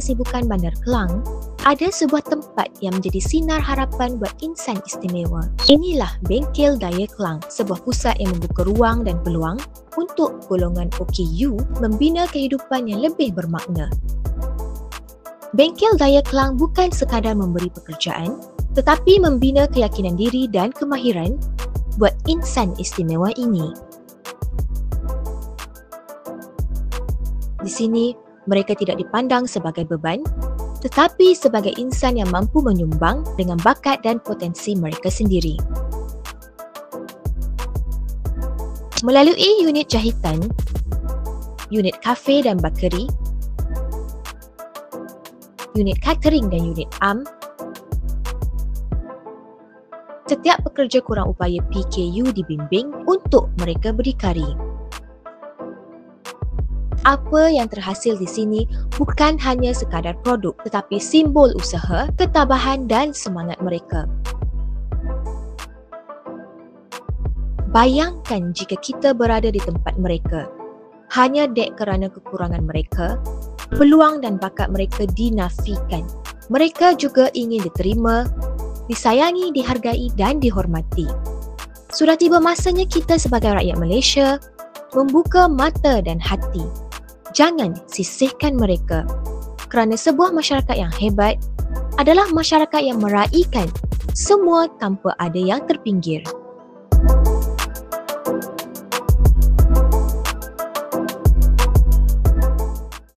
kesibukan Bandar Kelang, ada sebuah tempat yang menjadi sinar harapan buat insan istimewa. Inilah Bengkel Daya Kelang, sebuah pusat yang membuka ruang dan peluang untuk golongan OKU membina kehidupan yang lebih bermakna. Bengkel Daya Kelang bukan sekadar memberi pekerjaan, tetapi membina keyakinan diri dan kemahiran buat insan istimewa ini. Di sini, mereka tidak dipandang sebagai beban, tetapi sebagai insan yang mampu menyumbang dengan bakat dan potensi mereka sendiri. Melalui unit jahitan, unit kafe dan bakeri, unit catering dan unit setiap pekerja kurang upaya PKU dibimbing untuk mereka berdikari. Apa yang terhasil di sini bukan hanya sekadar produk, tetapi simbol usaha, ketabahan dan semangat mereka. Bayangkan jika kita berada di tempat mereka. Hanya dek kerana kekurangan mereka, peluang dan bakat mereka dinafikan. Mereka juga ingin diterima, disayangi, dihargai dan dihormati. Sudah tiba masanya kita sebagai rakyat Malaysia membuka mata dan hati. Jangan sisihkan mereka, kerana sebuah masyarakat yang hebat adalah masyarakat yang meraihkan semua tanpa ada yang terpinggir.